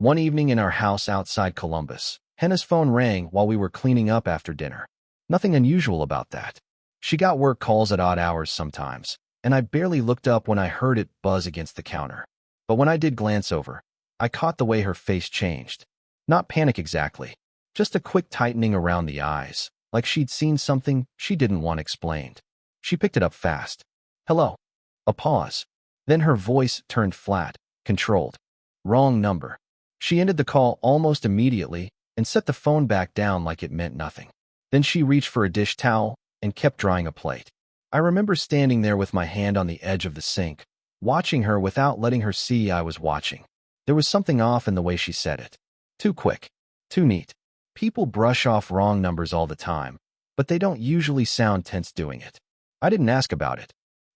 One evening in our house outside Columbus, Henna's phone rang while we were cleaning up after dinner. Nothing unusual about that. She got work calls at odd hours sometimes, and I barely looked up when I heard it buzz against the counter. But when I did glance over, I caught the way her face changed. Not panic exactly, just a quick tightening around the eyes, like she'd seen something she didn't want explained. She picked it up fast. "Hello." A pause. Then her voice turned flat, controlled. "Wrong number." She ended the call almost immediately and set the phone back down like it meant nothing. Then she reached for a dish towel and kept drying a plate. I remember standing there with my hand on the edge of the sink, watching her without letting her see I was watching. There was something off in the way she said it. Too quick. Too neat. People brush off wrong numbers all the time, but they don't usually sound tense doing it. I didn't ask about it.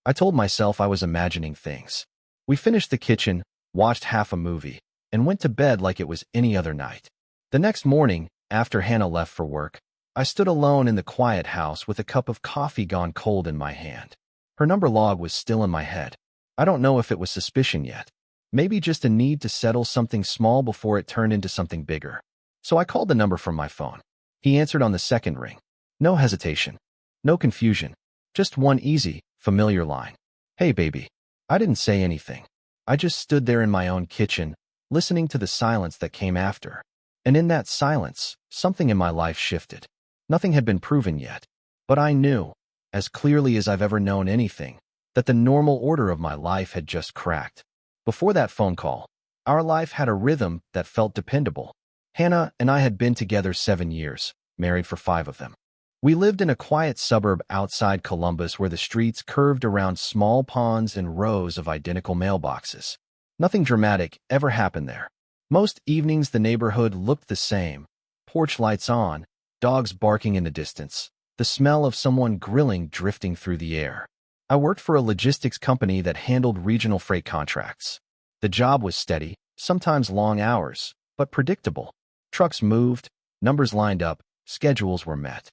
I told myself I was imagining things. We finished the kitchen, watched half a movie, and went to bed like it was any other night. The next morning, after Hannah left for work, I stood alone in the quiet house with a cup of coffee gone cold in my hand. Her number log was still in my head. I don't know if it was suspicion yet. Maybe just a need to settle something small before it turned into something bigger. So I called the number from my phone. He answered on the second ring. No hesitation. No confusion. Just one easy, familiar line. "Hey, baby." I didn't say anything. I just stood there in my own kitchen, listening to the silence that came after. And in that silence, something in my life shifted. Nothing had been proven yet, but I knew, as clearly as I've ever known anything, that the normal order of my life had just cracked. Before that phone call, our life had a rhythm that felt dependable. Hannah and I had been together 7 years, married for 5 of them. We lived in a quiet suburb outside Columbus where the streets curved around small ponds and rows of identical mailboxes. Nothing dramatic ever happened there. Most evenings the neighborhood looked the same. Porch lights on, dogs barking in the distance, the smell of someone grilling drifting through the air. I worked for a logistics company that handled regional freight contracts. The job was steady, sometimes long hours, but predictable. Trucks moved, numbers lined up, schedules were met.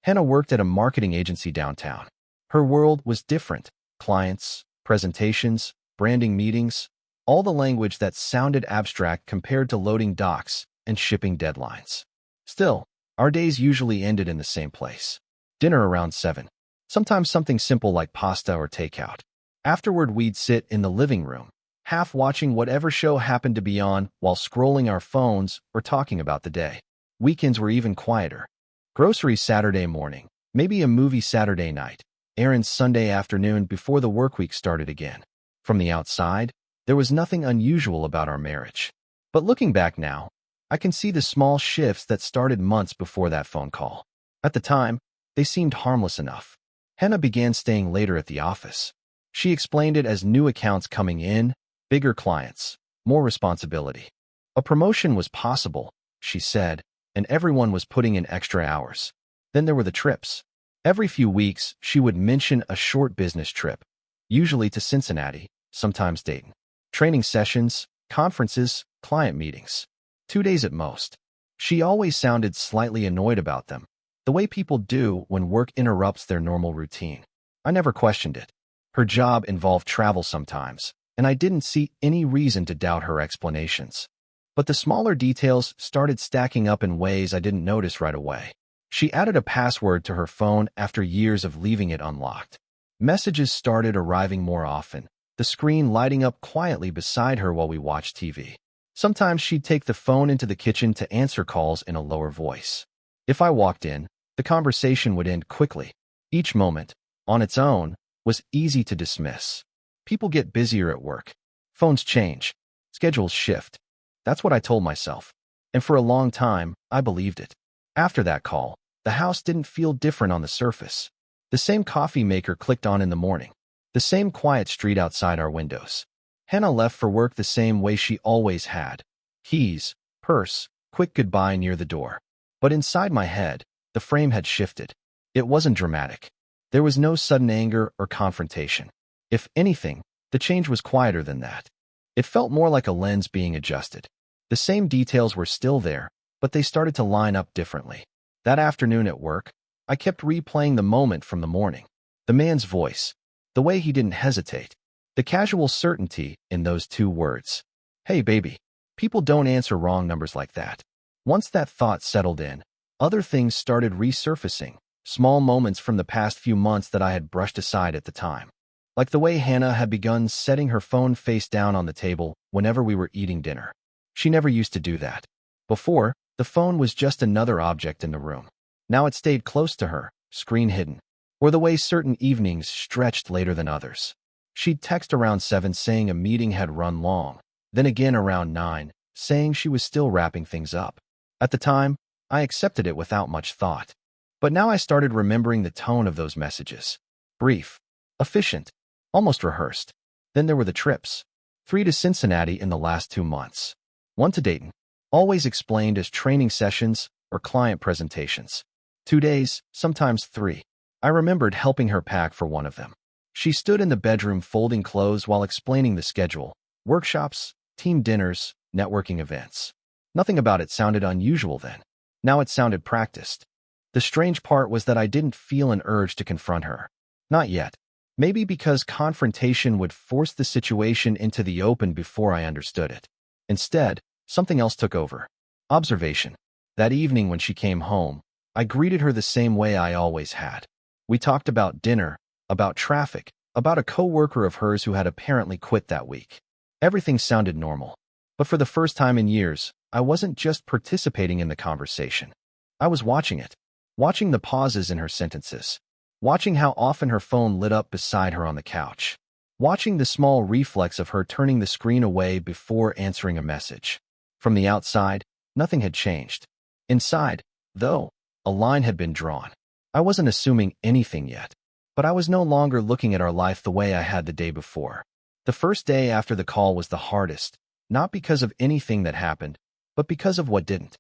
Hannah worked at a marketing agency downtown. Her world was different. Clients, presentations, branding meetings, all the language that sounded abstract compared to loading docks and shipping deadlines. Still, our days usually ended in the same place. Dinner around 7. Sometimes something simple like pasta or takeout. Afterward, we'd sit in the living room, half watching whatever show happened to be on while scrolling our phones or talking about the day. Weekends were even quieter. Groceries Saturday morning, maybe a movie Saturday night, errands Sunday afternoon before the workweek started again. From the outside, there was nothing unusual about our marriage. But looking back now, I can see the small shifts that started months before that phone call. At the time, they seemed harmless enough. Hannah began staying later at the office. She explained it as new accounts coming in, bigger clients, more responsibility. A promotion was possible, she said, and everyone was putting in extra hours. Then there were the trips. Every few weeks, she would mention a short business trip, usually to Cincinnati, sometimes Dayton. Training sessions, conferences, client meetings. 2 days at most. She always sounded slightly annoyed about them, the way people do when work interrupts their normal routine. I never questioned it. Her job involved travel sometimes, and I didn't see any reason to doubt her explanations. But the smaller details started stacking up in ways I didn't notice right away. She added a password to her phone after years of leaving it unlocked. Messages started arriving more often, the screen lighting up quietly beside her while we watched TV. Sometimes she'd take the phone into the kitchen to answer calls in a lower voice. If I walked in, the conversation would end quickly. Each moment, on its own, was easy to dismiss. People get busier at work. Phones change. Schedules shift. That's what I told myself. And for a long time, I believed it. After that call, the house didn't feel different on the surface. The same coffee maker clicked on in the morning. The same quiet street outside our windows. Hannah left for work the same way she always had. Keys, purse, quick goodbye near the door. But inside my head, the frame had shifted. It wasn't dramatic. There was no sudden anger or confrontation. If anything, the change was quieter than that. It felt more like a lens being adjusted. The same details were still there, but they started to line up differently. That afternoon at work, I kept replaying the moment from the morning. The man's voice, the way he didn't hesitate, the casual certainty in those 2 words. "Hey, baby." People don't answer wrong numbers like that. Once that thought settled in, other things started resurfacing, small moments from the past few months that I had brushed aside at the time. Like the way Hannah had begun setting her phone face down on the table whenever we were eating dinner. She never used to do that. Before, the phone was just another object in the room. Now it stayed close to her, screen hidden. Or the way certain evenings stretched later than others. She'd text around 7 saying a meeting had run long, then again around 9, saying she was still wrapping things up. At the time, I accepted it without much thought. But now I started remembering the tone of those messages. Brief, efficient, almost rehearsed. Then there were the trips. 3 to Cincinnati in the last 2 months. 1 to Dayton, always explained as training sessions or client presentations. 2 days, sometimes 3. I remembered helping her pack for one of them. She stood in the bedroom folding clothes while explaining the schedule, workshops, team dinners, networking events. Nothing about it sounded unusual then. Now it sounded practiced. The strange part was that I didn't feel an urge to confront her. Not yet. Maybe because confrontation would force the situation into the open before I understood it. Instead, something else took over. Observation. That evening when she came home, I greeted her the same way I always had. We talked about dinner, about traffic, about a coworker of hers who had apparently quit that week. Everything sounded normal. But for the first time in years, I wasn't just participating in the conversation. I was watching it. Watching the pauses in her sentences. Watching how often her phone lit up beside her on the couch. Watching the small reflex of her turning the screen away before answering a message. From the outside, nothing had changed. Inside, though, a line had been drawn. I wasn't assuming anything yet, but I was no longer looking at our life the way I had the day before. The first day after the call was the hardest, not because of anything that happened, but because of what didn't.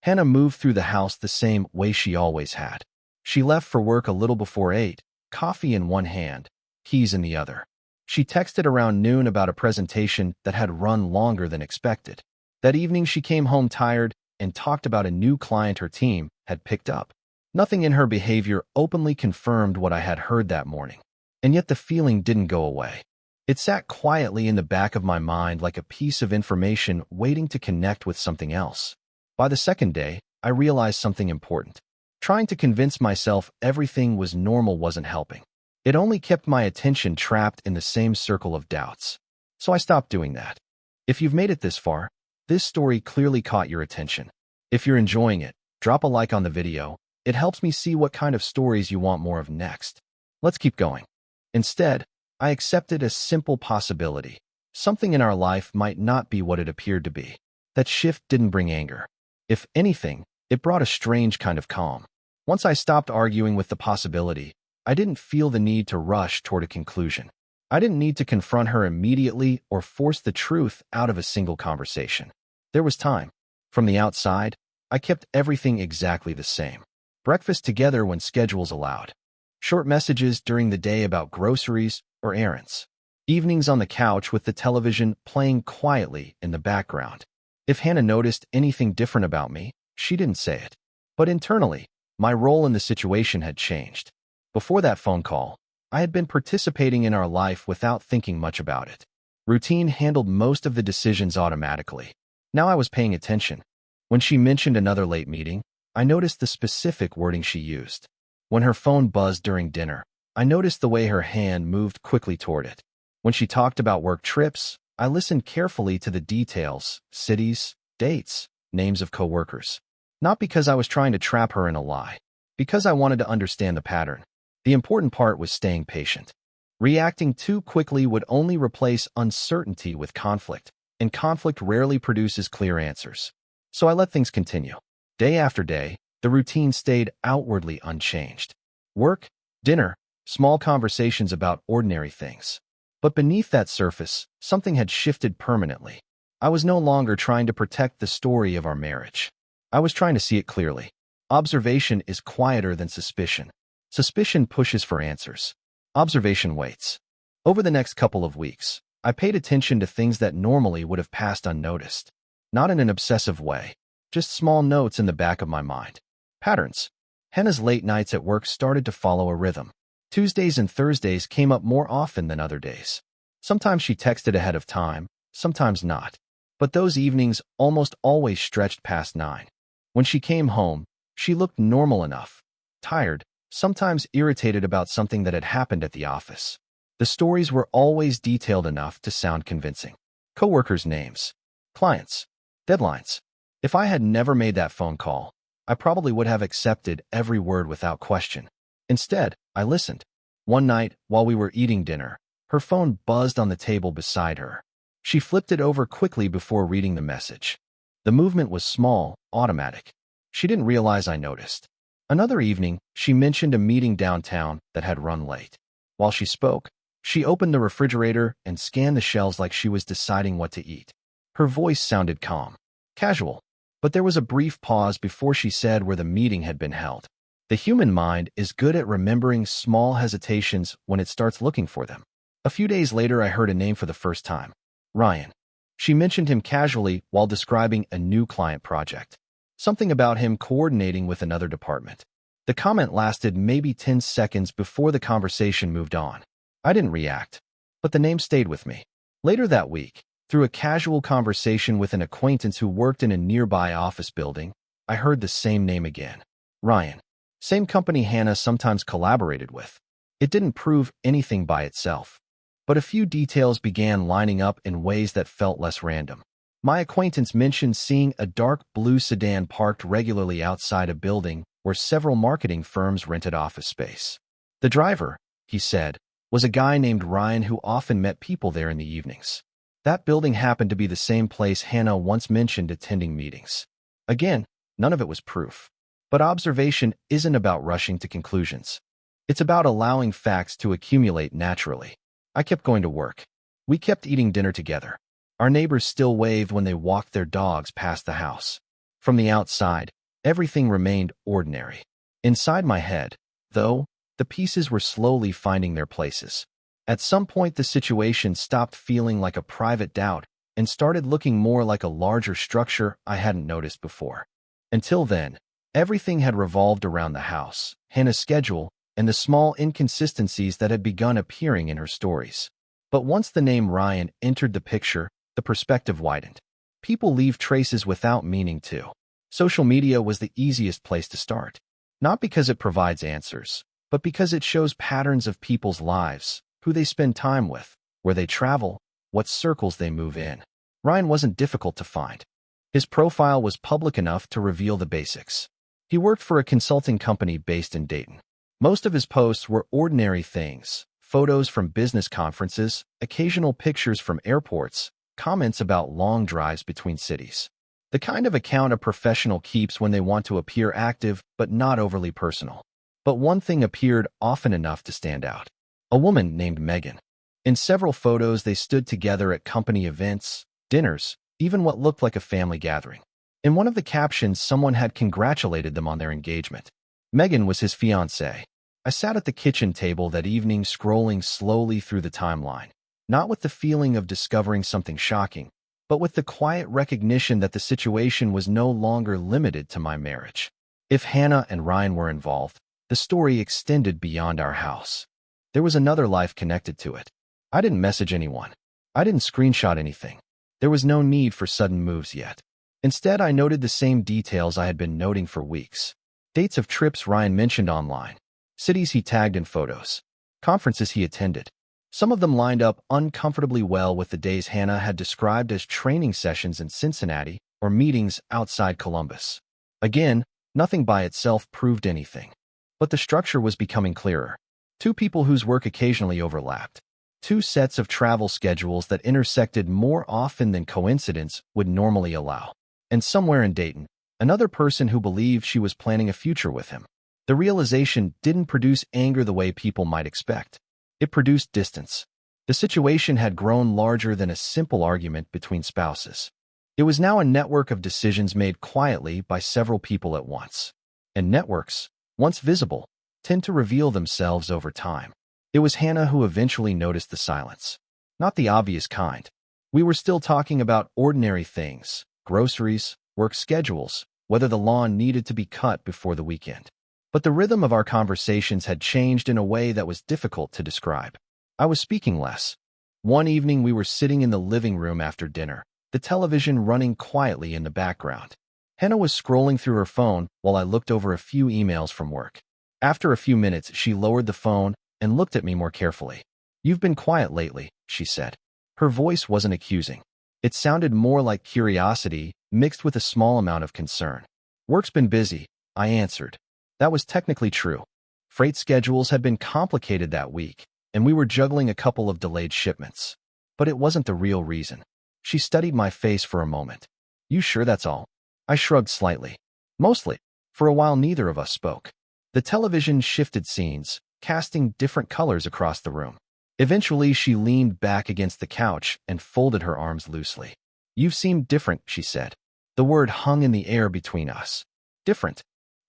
Hannah moved through the house the same way she always had. She left for work a little before 8, coffee in one hand, keys in the other. She texted around noon about a presentation that had run longer than expected. That evening she came home tired and talked about a new client her team had picked up. Nothing in her behavior openly confirmed what I had heard that morning. And yet the feeling didn't go away. It sat quietly in the back of my mind like a piece of information waiting to connect with something else. By the second day, I realized something important. Trying to convince myself everything was normal wasn't helping. It only kept my attention trapped in the same circle of doubts. So I stopped doing that. If you've made it this far, this story clearly caught your attention. If you're enjoying it, drop a like on the video. It helps me see what kind of stories you want more of next. Let's keep going. Instead, I accepted a simple possibility. Something in our life might not be what it appeared to be. That shift didn't bring anger. If anything, it brought a strange kind of calm. Once I stopped arguing with the possibility, I didn't feel the need to rush toward a conclusion. I didn't need to confront her immediately or force the truth out of a single conversation. There was time. From the outside, I kept everything exactly the same. Breakfast together when schedules allowed. Short messages during the day about groceries or errands. Evenings on the couch with the television playing quietly in the background. If Hannah noticed anything different about me, she didn't say it. But internally, my role in the situation had changed. Before that phone call, I had been participating in our life without thinking much about it. Routine handled most of the decisions automatically. Now I was paying attention. When she mentioned another late meeting, I noticed the specific wording she used. When her phone buzzed during dinner, I noticed the way her hand moved quickly toward it. When she talked about work trips, I listened carefully to the details, cities, dates, names of coworkers. Not because I was trying to trap her in a lie, because I wanted to understand the pattern. The important part was staying patient. Reacting too quickly would only replace uncertainty with conflict, and conflict rarely produces clear answers. So I let things continue. Day after day, the routine stayed outwardly unchanged. Work, dinner, small conversations about ordinary things. But beneath that surface, something had shifted permanently. I was no longer trying to protect the story of our marriage. I was trying to see it clearly. Observation is quieter than suspicion. Suspicion pushes for answers. Observation waits. Over the next couple of weeks, I paid attention to things that normally would have passed unnoticed. Not in an obsessive way, just small notes in the back of my mind. Patterns. Hannah's late nights at work started to follow a rhythm. Tuesdays and Thursdays came up more often than other days. Sometimes she texted ahead of time, sometimes not. But those evenings almost always stretched past 9. When she came home, she looked normal enough, tired, sometimes irritated about something that had happened at the office. The stories were always detailed enough to sound convincing. Coworkers' names, clients, deadlines. If I had never made that phone call, I probably would have accepted every word without question. Instead, I listened. One night, while we were eating dinner, her phone buzzed on the table beside her. She flipped it over quickly before reading the message. The movement was small, automatic. She didn't realize I noticed. Another evening, she mentioned a meeting downtown that had run late. While she spoke, she opened the refrigerator and scanned the shelves like she was deciding what to eat. Her voice sounded calm, casual, but there was a brief pause before she said where the meeting had been held. The human mind is good at remembering small hesitations when it starts looking for them. A few days later, I heard a name for the first time. Ryan. She mentioned him casually while describing a new client project. Something about him coordinating with another department. The comment lasted maybe 10 seconds before the conversation moved on. I didn't react, but the name stayed with me. Later that week, through a casual conversation with an acquaintance who worked in a nearby office building, I heard the same name again. Ryan. Same company Hannah sometimes collaborated with. It didn't prove anything by itself, but a few details began lining up in ways that felt less random. My acquaintance mentioned seeing a dark blue sedan parked regularly outside a building where several marketing firms rented office space. The driver, he said, was a guy named Ryan who often met people there in the evenings. That building happened to be the same place Hannah once mentioned attending meetings. Again, none of it was proof. But observation isn't about rushing to conclusions. It's about allowing facts to accumulate naturally. I kept going to work. We kept eating dinner together. Our neighbors still waved when they walked their dogs past the house. From the outside, everything remained ordinary. Inside my head, though, the pieces were slowly finding their places. At some point, the situation stopped feeling like a private doubt and started looking more like a larger structure I hadn't noticed before. Until then, everything had revolved around the house, Hannah's schedule, and the small inconsistencies that had begun appearing in her stories. But once the name Ryan entered the picture, the perspective widened. People leave traces without meaning to. Social media was the easiest place to start. Not because it provides answers, but because it shows patterns of people's lives, who they spend time with, where they travel, what circles they move in. Ryan wasn't difficult to find. His profile was public enough to reveal the basics. He worked for a consulting company based in Dayton. Most of his posts were ordinary things, photos from business conferences, occasional pictures from airports, comments about long drives between cities. The kind of account a professional keeps when they want to appear active but not overly personal. But one thing appeared often enough to stand out. A woman named Megan. In several photos, they stood together at company events, dinners, even what looked like a family gathering. In one of the captions, someone had congratulated them on their engagement. Megan was his fiancée. I sat at the kitchen table that evening scrolling slowly through the timeline, not with the feeling of discovering something shocking, but with the quiet recognition that the situation was no longer limited to my marriage. If Hannah and Ryan were involved, the story extended beyond our house. There was another life connected to it. I didn't message anyone. I didn't screenshot anything. There was no need for sudden moves yet. Instead, I noted the same details I had been noting for weeks. Dates of trips Ryan mentioned online, cities he tagged in photos, conferences he attended. Some of them lined up uncomfortably well with the days Hannah had described as training sessions in Cincinnati or meetings outside Columbus. Again, nothing by itself proved anything. But the structure was becoming clearer. Two people whose work occasionally overlapped. Two sets of travel schedules that intersected more often than coincidence would normally allow. And somewhere in Dayton, another person who believed she was planning a future with him. The realization didn't produce anger the way people might expect. It produced distance. The situation had grown larger than a simple argument between spouses. It was now a network of decisions made quietly by several people at once. And networks, once visible, tend to reveal themselves over time. It was Hannah who eventually noticed the silence. Not the obvious kind. We were still talking about ordinary things, groceries, work schedules, whether the lawn needed to be cut before the weekend. But the rhythm of our conversations had changed in a way that was difficult to describe. I was speaking less. One evening we were sitting in the living room after dinner, the television running quietly in the background. Hannah was scrolling through her phone while I looked over a few emails from work. After a few minutes, she lowered the phone and looked at me more carefully. "You've been quiet lately," she said. Her voice wasn't accusing. It sounded more like curiosity mixed with a small amount of concern. "Work's been busy," I answered. That was technically true. Freight schedules had been complicated that week, and we were juggling a couple of delayed shipments. But it wasn't the real reason. She studied my face for a moment. "You sure that's all?" I shrugged slightly. "Mostly." For a while, neither of us spoke. The television shifted scenes, casting different colors across the room. Eventually, she leaned back against the couch and folded her arms loosely. "You've seemed different," she said. The word hung in the air between us. Different.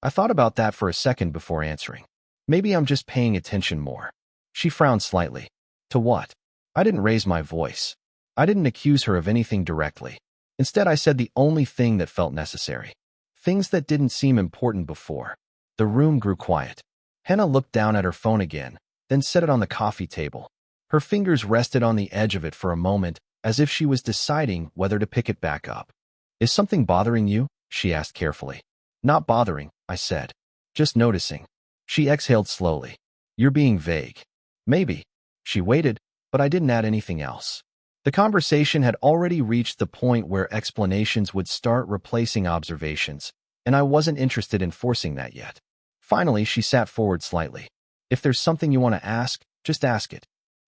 I thought about that for a second before answering. "Maybe I'm just paying attention more." She frowned slightly. "To what?" I didn't raise my voice. I didn't accuse her of anything directly. Instead, I said the only thing that felt necessary. Things that didn't seem important before. The room grew quiet. Hannah looked down at her phone again, then set it on the coffee table. Her fingers rested on the edge of it for a moment, as if she was deciding whether to pick it back up. "Is something bothering you?" she asked carefully. "Not bothering," I said. "Just noticing." She exhaled slowly. "You're being vague." "Maybe." She waited, but I didn't add anything else. The conversation had already reached the point where explanations would start replacing observations, and I wasn't interested in forcing that yet. Finally, she sat forward slightly. "If there's something you want to ask, just ask it."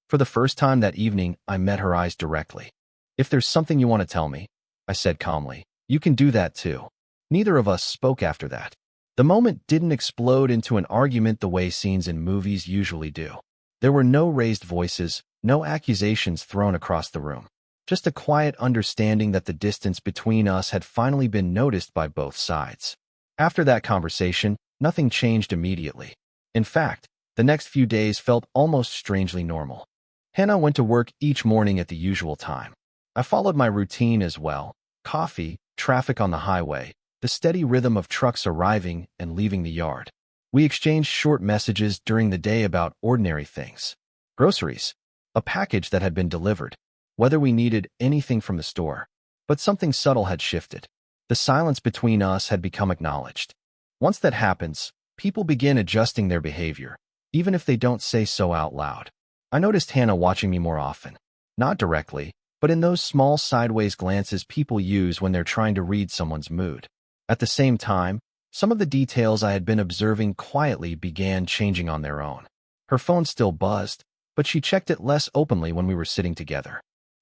For the first time that evening, I met her eyes directly. "If there's something you want to tell me," I said calmly, "you can do that too." Neither of us spoke after that. The moment didn't explode into an argument the way scenes in movies usually do. There were no raised voices, no accusations thrown across the room. Just a quiet understanding that the distance between us had finally been noticed by both sides. After that conversation, nothing changed immediately. In fact, the next few days felt almost strangely normal. Hannah went to work each morning at the usual time. I followed my routine as well: coffee, traffic on the highway, the steady rhythm of trucks arriving and leaving the yard. We exchanged short messages during the day about ordinary things. Groceries, a package that had been delivered, whether we needed anything from the store. But something subtle had shifted. The silence between us had become acknowledged. Once that happens, people begin adjusting their behavior, even if they don't say so out loud. I noticed Hannah watching me more often. Not directly, but in those small sideways glances people use when they're trying to read someone's mood. At the same time, some of the details I had been observing quietly began changing on their own. Her phone still buzzed, but she checked it less openly when we were sitting together.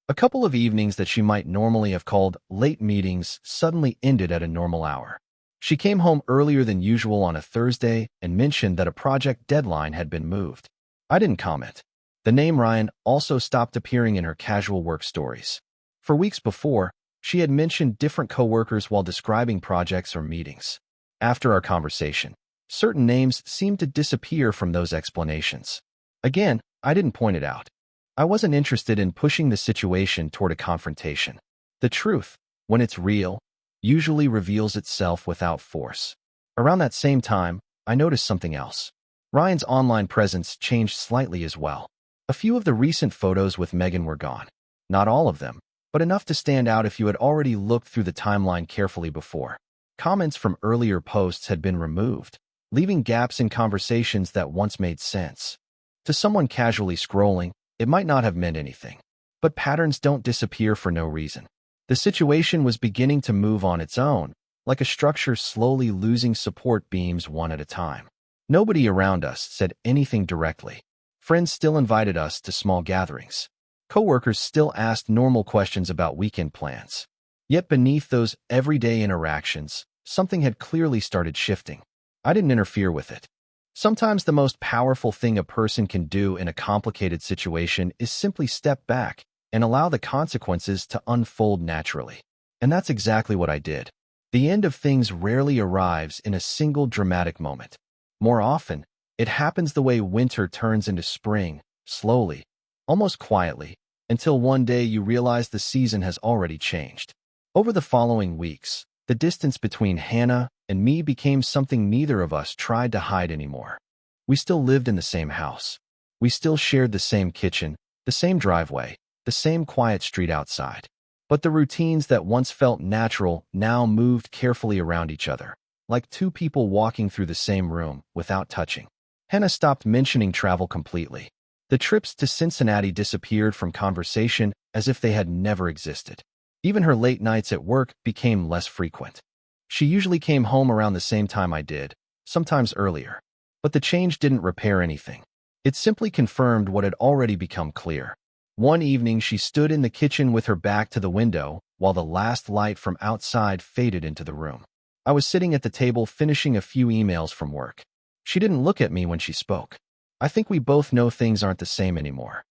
A couple of evenings that she might normally have called late meetings suddenly ended at a normal hour. She came home earlier than usual on a Thursday and mentioned that a project deadline had been moved. I didn't comment. The name Ryan also stopped appearing in her casual work stories. For weeks before, she had mentioned different coworkers while describing projects or meetings. After our conversation, certain names seemed to disappear from those explanations. Again, I didn't point it out. I wasn't interested in pushing the situation toward a confrontation. The truth, when it's real, usually reveals itself without force. Around that same time, I noticed something else. Ryan's online presence changed slightly as well. A few of the recent photos with Megan were gone. Not all of them, but enough to stand out if you had already looked through the timeline carefully before. Comments from earlier posts had been removed, leaving gaps in conversations that once made sense. To someone casually scrolling, it might not have meant anything. But patterns don't disappear for no reason. The situation was beginning to move on its own, like a structure slowly losing support beams one at a time. Nobody around us said anything directly. Friends still invited us to small gatherings. Coworkers still asked normal questions about weekend plans. Yet beneath those everyday interactions, something had clearly started shifting. I didn't interfere with it. Sometimes the most powerful thing a person can do in a complicated situation is simply step back and allow the consequences to unfold naturally. And that's exactly what I did. The end of things rarely arrives in a single dramatic moment. More often, it happens the way winter turns into spring, slowly, almost quietly, until one day you realize the season has already changed. Over the following weeks, the distance between Hannah and me became something neither of us tried to hide anymore. We still lived in the same house. We still shared the same kitchen, the same driveway, the same quiet street outside. But the routines that once felt natural now moved carefully around each other, like two people walking through the same room without touching. Hannah stopped mentioning travel completely. The trips to Cincinnati disappeared from conversation as if they had never existed. Even her late nights at work became less frequent. She usually came home around the same time I did, sometimes earlier. But the change didn't repair anything. It simply confirmed what had already become clear. One evening, she stood in the kitchen with her back to the window while the last light from outside faded into the room. I was sitting at the table finishing a few emails from work. She didn't look at me when she spoke. I think we both know things aren't the same anymore.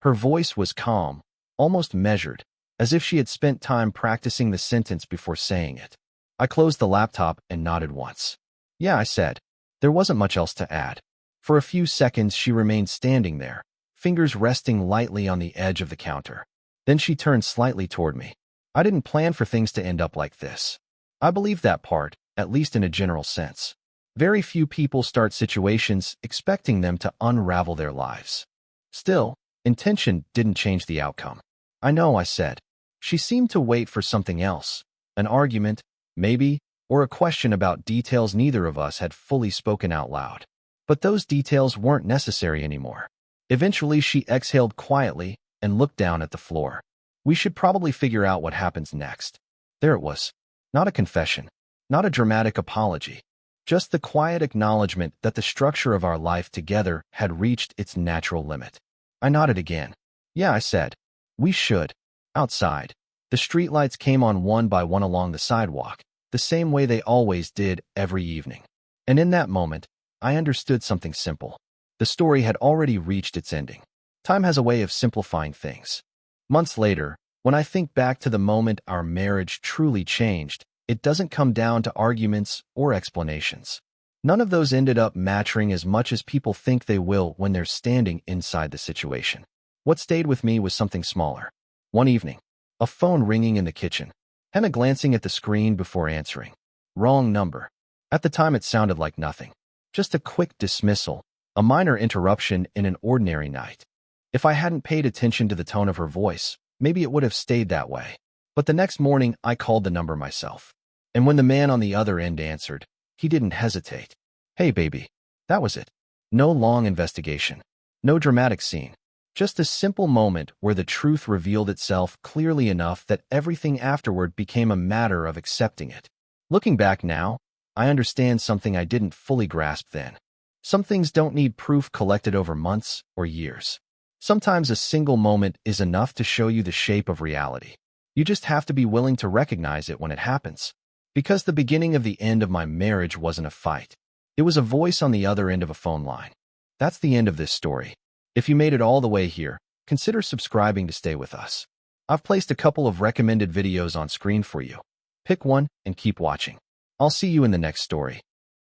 Her voice was calm, almost measured, as if she had spent time practicing the sentence before saying it. I closed the laptop and nodded once. Yeah, I said. There wasn't much else to add. For a few seconds, she remained standing there, fingers resting lightly on the edge of the counter. Then she turned slightly toward me. I didn't plan for things to end up like this. I believe that part, at least in a general sense. Very few people start situations expecting them to unravel their lives. Still, intention didn't change the outcome. I know, I said. She seemed to wait for something else. An argument, maybe, or a question about details neither of us had fully spoken out loud. But those details weren't necessary anymore. Eventually, she exhaled quietly and looked down at the floor. We should probably figure out what happens next. There it was. Not a confession. Not a dramatic apology. Just the quiet acknowledgement that the structure of our life together had reached its natural limit. I nodded again. Yeah, I said. We should. Outside. The streetlights came on one by one along the sidewalk, the same way they always did every evening. And in that moment, I understood something simple. The story had already reached its ending. Time has a way of simplifying things. Months later, when I think back to the moment our marriage truly changed, it doesn't come down to arguments or explanations. None of those ended up mattering as much as people think they will when they're standing inside the situation. What stayed with me was something smaller. One evening, a phone ringing in the kitchen, Hannah glancing at the screen before answering. Wrong number. At the time, it sounded like nothing. Just a quick dismissal, a minor interruption in an ordinary night. If I hadn't paid attention to the tone of her voice, maybe it would have stayed that way. But the next morning, I called the number myself. And when the man on the other end answered, he didn't hesitate. Hey, baby. That was it. No long investigation. No dramatic scene. Just a simple moment where the truth revealed itself clearly enough that everything afterward became a matter of accepting it. Looking back now, I understand something I didn't fully grasp then. Some things don't need proof collected over months or years. Sometimes a single moment is enough to show you the shape of reality. You just have to be willing to recognize it when it happens. Because the beginning of the end of my marriage wasn't a fight. It was a voice on the other end of a phone line. That's the end of this story. If you made it all the way here, consider subscribing to stay with us. I've placed a couple of recommended videos on screen for you. Pick one and keep watching. I'll see you in the next story.